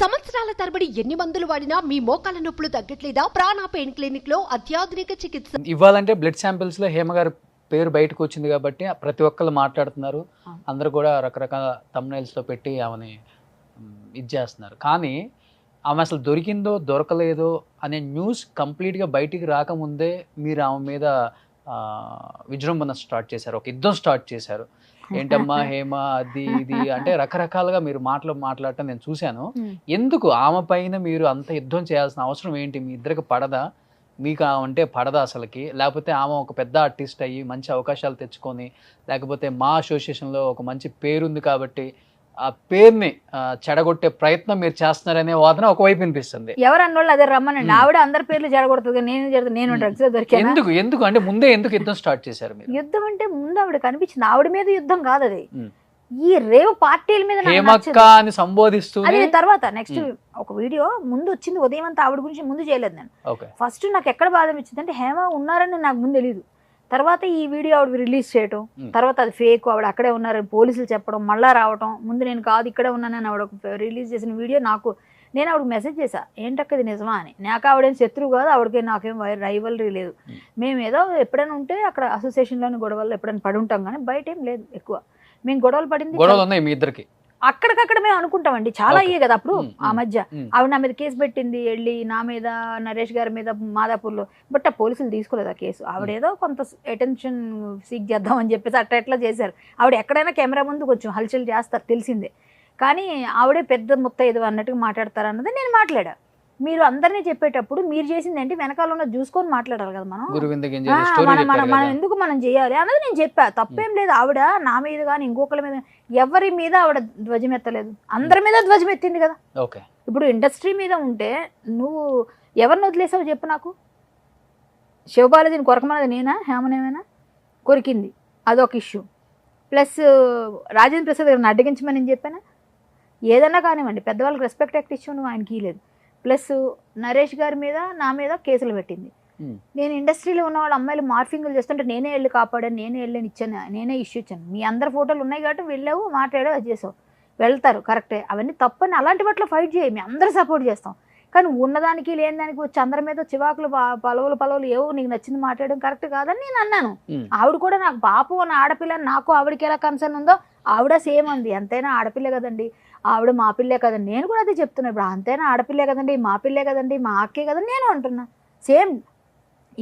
సంవత్సరాల తరబడి ఎన్ని మందులు వాడినా మీ మోకాల నొప్పులు తగ్గట్లేదా? ప్రాణ పెయిన్ క్లినిక్ లో అత్యాధునిక చికిత్స. ఇవ్వాలంటే బ్లడ్ శాంపిల్స్ లో హేమ గారి పేరు బయటకు వచ్చింది కాబట్టి ప్రతి ఒక్కళ్ళు మాట్లాడుతున్నారు. అందరూ కూడా రకరకాల thumbnails లో పెట్టి ఆమెని ఇది చేస్తున్నారు. కానీ ఆమె అసలు దొరికిందో దొరకలేదో అనే న్యూస్ కంప్లీట్గా బయటికి రాకముందే మీరు ఆమె మీద విజృంభణ స్టార్ట్ చేశారు, ఒక యుద్ధం స్టార్ట్ చేశారు. ఏంటమ్మా హేమ అది ఇది అంటే రకరకాలుగా మీరు మాట్లాడటం నేను చూశాను. ఎందుకు ఆమె పైన మీరు అంత యుద్ధం చేయాల్సిన అవసరం ఏంటి? మీ ఇద్దరికి పడదా? మీకు అంటే పడదా అసలుకి? లేకపోతే ఆమె ఒక పెద్ద ఆర్టిస్ట్ అయ్యి మంచి అవకాశాలు తెచ్చుకొని, లేకపోతే మా అసోసియేషన్లో ఒక మంచి పేరుంది కాబట్టి ఆ పేరుని చెడగొట్టే ప్రయత్నం మీరు చేస్తున్నారనే వాదన ఒకవైపు వినిపిస్తుంది. ఎవరు అన్నోళ్ళు అదే రమ్మనండి. ఆవిడ అందరి పేర్లు చెడగొడుతుంది, నేను డ్రగ్స్ లో దొరికాను. ఎందుకు అంటే ముందే ఎందుకు యుద్ధం స్టార్ట్ చేశారు మీరు? యుద్ధం అంటే ముందు ఆవిడ కనిపించింది, ఆవిడ మీద యుద్ధం కాదు అది. ఈ రేవు పార్టీల మీద హేమక్క అని సంబోధిస్తూ అది తర్వాత నెక్స్ట్ ఒక వీడియో ముందు వచ్చింది. ఉదయం అంతా ఆవిడ గురించి ముందు చేయలేదు నేను. ఫస్ట్ నాకు ఎక్కడ బాధ అనిపించింది అంటే హేమ ఉన్నారని నాకు ముందు తెలియదు. తర్వాత ఈ వీడియో ఆవిడ రిలీజ్ చేయటం, తర్వాత అది ఫేక్, ఆవిడ అక్కడే ఉన్నారని పోలీసులు చెప్పడం, మళ్ళా రావటం, ముందు నేను కాదు ఇక్కడే ఉన్నానని ఆవిడ రిలీజ్ చేసిన వీడియో నేను ఆవిడకి మెసేజ్ చేశా, ఏంటక్క ఇది నిజమా అని. నాకు ఆవిడేం శత్రువు కాదు, ఆవిడకి నాకేం రైవలరీ లేదు. మేము ఏదో ఎప్పుడైనా ఉంటే అక్కడ అసోసియేషన్లోని గొడవలు ఎప్పుడైనా పడి ఉంటాం, కానీ బయట ఏం లేదు ఎక్కువ. మేము గొడవలు పడింది మీ ఇద్దరికి అక్కడికక్కడ మేము అనుకుంటామండి, చాలా అయ్యే కదా అప్పుడు. ఆ మధ్య ఆవిడ నా మీద కేసు పెట్టింది, వెళ్ళి నా మీద నరేష్ గారి మీద మాదాపూర్లో. బట్ ఆ పోలీసులు తీసుకోలేదు ఆ కేసు. ఆవిడేదో కొంత అటెన్షన్ సీక్ చేద్దామని చెప్పేసి అట్లా చేశారు. ఆవిడ ఎక్కడైనా కెమెరా ముందు కొంచెం హల్చల్ చేస్తారు తెలిసిందే, కానీ ఆవిడే పెద్ద ముత్తైదు అన్నట్టుగా మాట్లాడతారు అన్నది నేను మాట్లాడా. మీరు అందరినీ చెప్పేటప్పుడు మీరు చేసింది ఏంటి, వెనకాల ఉన్న చూసుకొని మాట్లాడాలి కదా మనం ఎందుకు మనం చేయాలి అన్నది నేను చెప్పా. తప్పేం లేదు. ఆవిడ నా మీద కానీ ఇంకొకరి మీద ఎవరి మీద ఆవిడ ధ్వజం ఎత్తలేదు, అందరి మీద ధ్వజం ఎత్తింది కదా. ఇప్పుడు ఇండస్ట్రీ మీద ఉంటే నువ్వు ఎవరిని వదిలేసావు చెప్పు నాకు? శివబాలాజీని కొరకమన్నది నేనా, హేమనేమైనా కొరికింది, అదొక ఇష్యూ. ప్లస్ రాజేంద్ర ప్రసాద్ గారిని అడ్డగించమని నేను చెప్పానా? ఏదన్నా కానివ్వండి, పెద్దవాళ్ళకి రెస్పెక్ట్ యాక్ట్ ఇష్యూ నువ్వు ఆయనకి లేదు. ప్లస్ నరేష్ గారి మీద నా మీద కేసులు పెట్టింది. నేను ఇండస్ట్రీలో ఉన్న వాళ్ళ అమ్మాయిలు మార్ఫింగ్లు చేస్తుంటే నేనే వెళ్ళి కాపాడాను, నేనే వెళ్ళని ఇచ్చాను, నేనే ఇష్యూ ఇచ్చాను. మీ అందరి ఫోటోలు ఉన్నాయి కాబట్టి వెళ్ళావు, మాట్లాడావు, అది చేసావు, వెళ్తారు కరెక్టే. అవన్నీ తప్పని అలాంటి వాటిలో ఫైట్ చేయి, మేము అందరూ సపోర్ట్ చేస్తాం. కానీ ఉన్నదానికి లేని దానికి వచ్చి అందరి మీద చివాకులు పలవలు ఏవో నీకు నచ్చింది మాట్లాడడం కరెక్ట్ కాదని నేను అన్నాను. ఆవిడ కూడా నాకు పాపం అన్న ఆడపిల్ల, నాకు ఆవిడకి ఎలా కన్సర్న్ ఉందో ఆవిడ సేమ్ అంది. ఎంతైనా ఆడపిల్లే కదండి, ఆవిడ మా పిల్లే కదండి. నేను కూడా అదే చెప్తున్నా. ఇప్పుడు అంతైనా ఆడపిల్లే కదండి, మా పిల్లే కదండి, మా అక్కే కదండి నేను అంటున్నా. సేమ్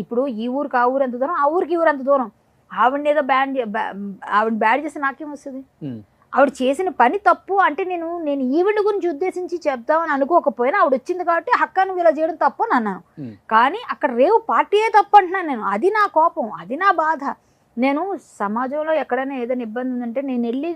ఇప్పుడు ఈ ఊరికి ఆ ఊరు ఎంత దూరం, ఆ ఊరికి ఈ ఊరు ఎంత దూరం. ఆవిడని ఏదో ఆవిడ బ్యాడ్ చేస్తే నాకేం వస్తుంది? ఆవిడ చేసిన పని తప్పు అంటే నేను ఈవిడ గురించి ఉద్దేశించి చెప్దామని అనుకోకపోయినా ఆవిడ వచ్చింది కాబట్టి హక్కా నువ్వు ఇలా చేయడం తప్పు అని అన్నాను. కానీ అక్కడ రేవు పార్టీయే తప్పు అంటున్నాను నేను. అది నా కోపం, అది నా బాధ. నేను సమాజంలో ఎక్కడైనా ఏదైనా ఇబ్బంది ఉందంటే నేను వెళ్ళి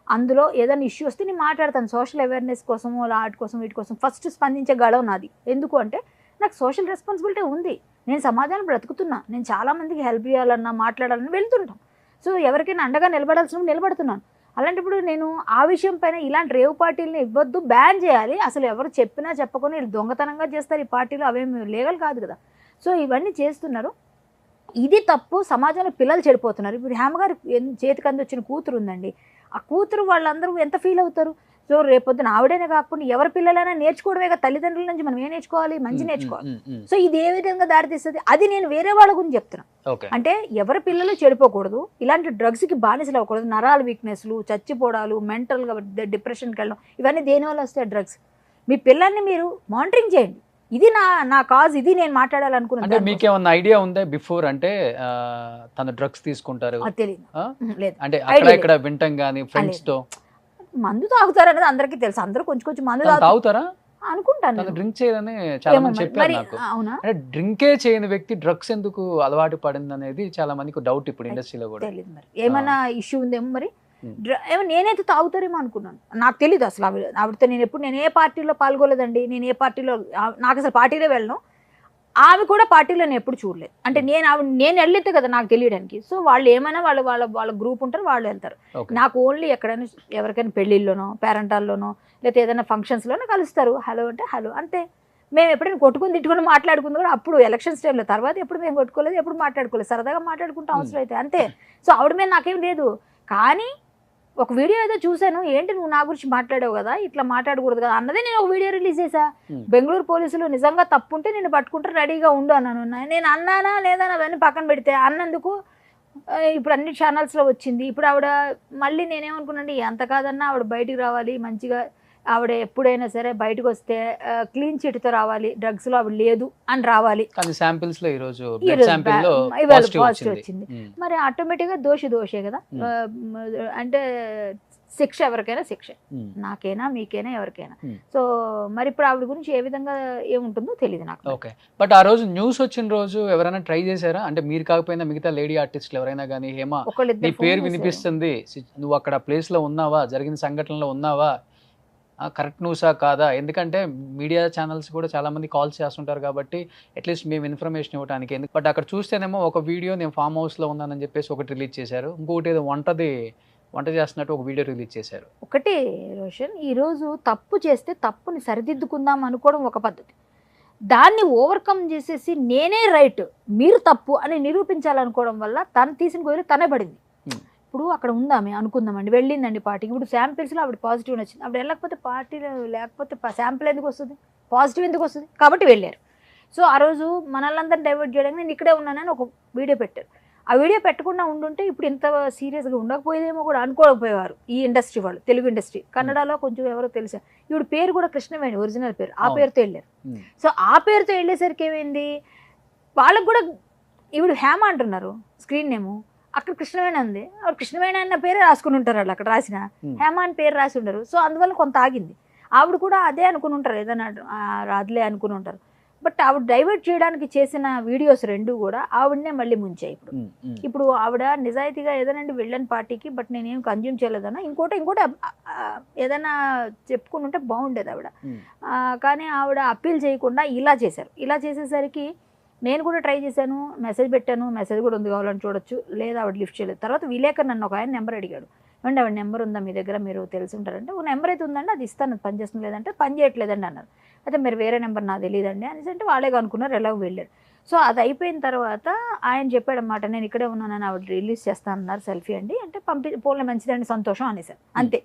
అందులో ఏదైనా ఇష్యూ వస్తే నేను మాట్లాడతాను. సోషల్ అవేర్నెస్ కోసం, ఆర్ట్ కోసం, వీటి కోసం ఫస్ట్ స్పందించే గడవ నాది. ఎందుకు అంటే నాకు సోషల్ రెస్పాన్సిబిలిటీ ఉంది. నేను సమాజాన్ని బ్రతుకుతున్నా, నేను చాలామందికి హెల్ప్ చేయాలన్నా మాట్లాడాలని వెళ్తుంటాం. సో ఎవరికైనా అండగా నిలబడాల్సిన నిలబడుతున్నాను. అలాంటప్పుడు నేను ఆ విషయం పైన ఇలాంటి రేవు పార్టీలని ఇవ్వద్దు, బ్యాన్ చేయాలి. అసలు ఎవరు చెప్పినా చెప్పకుండా వీళ్ళు దొంగతనంగా చేస్తారు ఈ పార్టీలు, అవేమి లీగల్ కాదు కదా. సో ఇవన్నీ చేస్తున్నారు, ఇది తప్పు. సమాజంలో పిల్లలు చెడిపోతున్నారు. ఇప్పుడు హేమ గారి చేతికి అంది వచ్చిన కూతురు ఉందండి, ఆ కూతురు వాళ్ళందరూ ఎంత ఫీల్ అవుతారు? సో రేపొద్దున ఆవిడనే కాకుండా ఎవరి పిల్లలైనా నేర్చుకోవడమే కదా. తల్లిదండ్రుల నుంచి మనం ఏం నేర్చుకోవాలి? మంచి నేర్చుకోవాలి. సో ఇది ఏ విధంగా దారితీస్తుంది అది నేను వేరే వాళ్ళ గురించి చెప్తున్నా. అంటే ఎవరి పిల్లలు చెడిపోకూడదు, ఇలాంటి డ్రగ్స్కి బానిసలు అవ్వకూడదు. నరాల వీక్నెస్లు, చచ్చిపోవడాలు, మెంటల్గా డిప్రెషన్కి వెళ్ళడం, ఇవన్నీ దేనివల్ల వస్తాయి? డ్రగ్స్. మీ పిల్లల్ని మీరు మానిటరింగ్ చేయండి. ఇది నా కాజ్, ఇది నేను మాట్లాడాలనుకున్నాను. మీకు ఏమన్నా ఐడియా ఉందా బిఫోర్? అంటే తన డ్రగ్స్ తీసుకుంటారు తెలియదు, అంటే అక్కడ ఇక్కడ వింటాం కానీ ఫ్రెండ్స్ తో మందు తాగుతారు అనేది అందరికీ తెలుసు. అందరూ కొంచెం మందు తాగుతారా అనుకుంటాను. డ్రింక్ చేయదని చాలా మంది చెప్పారు నాకు. అంటే డ్రింకే చేయని వ్యక్తి డ్రగ్స్ ఎందుకు అలవాటు పడింది అనేది చాలా మందికి డౌట్ ఇప్పుడు ఇండస్ట్రీలో కూడా. తెలియదు మరి ఏమైనా ఇష్యూ ఉందేమో మరి. ఏమో నేనైతే తాగుతారేమో అనుకున్నాను, నాకు తెలీదు అసలు. ఆవిడతో నేను ఏ పార్టీలో పాల్గొలేదండి. నేను ఏ పార్టీలో, నాకు అసలు పార్టీలో వెళ్ళను. ఆమె కూడా పార్టీలో నేను ఎప్పుడు చూడలేదు. అంటే నేను వెళ్ళితే కదా నాకు తెలియడానికి. సో వాళ్ళు ఏమైనా వాళ్ళ గ్రూప్ ఉంటారు, వాళ్ళు వెళ్తారు. నాకు ఓన్లీ ఎక్కడైనా ఎవరికైనా పెళ్ళిళ్ళలోనో, పేరెంటాల్లోనో, లేకపోతే ఏదైనా ఫంక్షన్స్లోనో కలుస్తారు. హలో అంటే హలో అంతే. మేము ఎప్పుడైనా తిట్టుకుని మాట్లాడుకుంది కూడా అప్పుడు ఎలక్షన్స్ టైంలో. తర్వాత ఎప్పుడు మేము కొట్టుకోలేదు, ఎప్పుడు మాట్లాడుకోలేదు. సరదాగా మాట్లాడుకుంటాం అవసరం అయితే, అంతే. సో ఆవిడ మీద నాకేం లేదు. కానీ ఒక వీడియో ఏదో చూశాను, ఏంటి నువ్వు నా గురించి మాట్లాడావు కదా, ఇట్లా మాట్లాడకూడదు కదా అన్నదే నేను ఒక వీడియో రిలీజ్ చేశా. బెంగళూరు పోలీసులు నిజంగా తప్పుంటే నేను పట్టుకుంటే రెడీగా ఉండు అన్నాను. నేను అన్నానా లేదా అవన్నీ పక్కన పెడితే అన్నందుకు ఇప్పుడు అన్ని ఛానల్స్లో వచ్చింది. ఇప్పుడు ఆవిడ మళ్ళీ నేనేమనుకున్నాను, ఎంత కాదన్నా ఆవిడ బయటికి రావాలి మంచిగా, ఆవిడ ఎప్పుడైనా సరే బయటకు వస్తే క్లీన్ చిట్తో రావాలి, డ్రగ్స్ లో ఆవిడ లేదు అని రావాలి. పాజిటివ్ వచ్చింది. మరి ఆటోమేటిక్ గా దోషే కదా, అంటే శిక్ష ఎవరికైనా శిక్ష, నాకైనా మీకైనా ఎవరికైనా. సో మరి ఇప్పుడు ఆవిడ గురించి ఏ విధంగా ఏముంటుందో తెలియదు నాకు. ఓకే, బట్ ఆ రోజు న్యూస్ వచ్చిన రోజు ఎవరైనా ట్రై చేశారా? అంటే మీరు కాకపోయినా మిగతా లేడీ ఆర్టిస్టులు ఎవరైనా కానీ, హేమ నీ పేరు వినిపిస్తుంది, నువ్వు అక్కడ ప్లేస్ లో ఉన్నావా, జరిగిన సంఘటనలో ఉన్నావా, కరెక్ట్ న్యూసా కాదా? ఎందుకంటే మీడియా ఛానల్స్ కూడా చాలా మంది కాల్స్ చేస్తుంటారు కాబట్టి అట్లీస్ట్ మేము ఇన్ఫర్మేషన్ ఇవ్వడానికి. బట్ అక్కడ చూస్తేనేమో ఒక వీడియో నేను ఫామ్ హౌస్ లో ఉన్నానని చెప్పేసి ఒకటి రిలీజ్ చేశారు, ఇంకొకటి ఏదో వంట చేస్తున్నట్టు ఒక వీడియో రిలీజ్ చేశారు. ఒకటి రోషన్, ఈరోజు తప్పు చేస్తే తప్పుని సరిదిద్దుకుందాం అనుకోవడం ఒక పద్ధతి, దాన్ని ఓవర్కమ్ చేసేసి నేనే రైట్ మీరు తప్పు అని నిరూపించాలనుకోవడం వల్ల తను తీసిన గొయ్యలు తనే పడింది. ఇప్పుడు అక్కడ ఉందామే అనుకుందామండి, వెళ్ళిందండి పార్టీకి, ఇప్పుడు శాంపిల్స్లో ఆవిడ పాజిటివ్ వచ్చింది, ఆవిడ వెళ్ళకపోతే పార్టీలో లేకపోతే శాంపిల్ ఎందుకు వస్తుంది, పాజిటివ్ ఎందుకు వస్తుంది, కాబట్టి వెళ్ళారు. సో ఆ రోజు మనల్ని డైవర్ట్ చేయడానికి నేను ఇక్కడే ఉన్నానని ఒక వీడియో పెట్టారు. ఆ వీడియో పెట్టకుండా ఉండుంటే ఇప్పుడు ఇంత సీరియస్గా ఉండకపోయేదేమో కూడా అనుకోకపోయేవారు ఈ ఇండస్ట్రీ వాళ్ళు, తెలుగు ఇండస్ట్రీ. కన్నడలో కొంచెం ఎవరో తెలుసా, ఈవిడ పేరు కూడా కృష్ణవేణి ఒరిజినల్ పేరు, ఆ పేరుతో వెళ్ళారు. సో ఆ పేరుతో వెళ్ళేసరికి ఏమైంది, వాళ్ళకు కూడా ఈవిడ హేమ అంటున్నారు స్క్రీన్ నేము, అక్కడ కృష్ణవేణి ఉంది, ఆవిడ కృష్ణవేణి అన్న పేరే రాసుకుని ఉంటారు వాళ్ళు, అక్కడ రాసిన హేమ అని పేరు రాసి ఉండరు. సో అందువల్ల కొంత ఆగింది. ఆవిడ కూడా అదే అనుకుని ఉంటారు, ఏదైనా రాదులే అనుకుని ఉంటారు. బట్ ఆవిడ డైవర్ట్ చేయడానికి చేసిన వీడియోస్ రెండు కూడా ఆవిడనే మళ్ళీ ముంచాయి. ఇప్పుడు ఆవిడ నిజాయితీగా ఏదైనా వెళ్ళని పార్టీకి, బట్ నేనేం కన్జ్యూమ్ చేయలేదన్నా ఇంకోటి ఏదైనా చెప్పుకుని ఉంటే బాగుండేది ఆవిడ. కానీ ఆవిడ అప్పీల్ చేయకుండా ఇలా చేశారు. ఇలా చేసేసరికి నేను కూడా ట్రై చేశాను, మెసేజ్ పెట్టాను, మెసేజ్ కూడా ఉంది కావాలని చూడొచ్చు, లేదా ఆవిడ లిఫ్ట్ చేయలేదు. తర్వాత విలేకర్ నన్ను ఒక ఆయన నెంబర్ అడిగాడు, అండి ఆవిడ నెంబర్ ఉందా మీ దగ్గర, మీరు తెలిసి ఉంటారంటే, ఒక నెంబర్ అయితే ఉందండి అది ఇస్తాను, పని చేస్తుంది లేదంటే పని చేయట్లేదండి అన్నారు. అయితే మీరు వేరే నెంబర్ నాకు తెలియదండి అనేసి అంటే వాళ్ళే అనుకున్నారు, ఎలాగో వెళ్ళారు. సో అది అయిపోయిన తర్వాత ఆయన చెప్పాడన్నమాట, నేను ఇక్కడే ఉన్నానని ఆవిడ రిలీజ్ చేస్తాను అన్నారు, సెల్ఫీ అండి అంటే పోలే మంచిదండి సంతోషం అనేసారు, అంతే.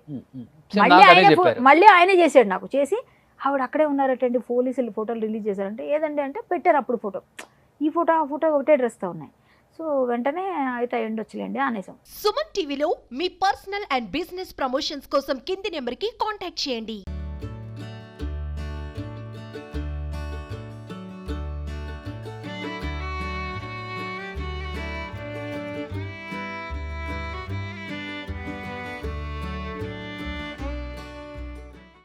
మళ్ళీ ఆయనే చేశాడు నాకు, చేసి ఆవిడ అక్కడే ఉన్నారటండి, పోలీసులు ఫోటోలు రిలీజ్ చేశారంటే, ఏదండి అంటే పెట్టారు అప్పుడు ఫోటో, ఈ ఫోటో ఆ ఫోటో ఒకటే డ్రెస్తో ఉన్నాయి. సో వెంటనే అయితే ఎండొచ్చులేండి అనేసాం. సుమన్ టీవీలో మీ పర్సనల్ అండ్ బిజినెస్ ప్రమోషన్స్ కోసం కింది నెంబర్కి కాంటాక్ట్ చేయండి.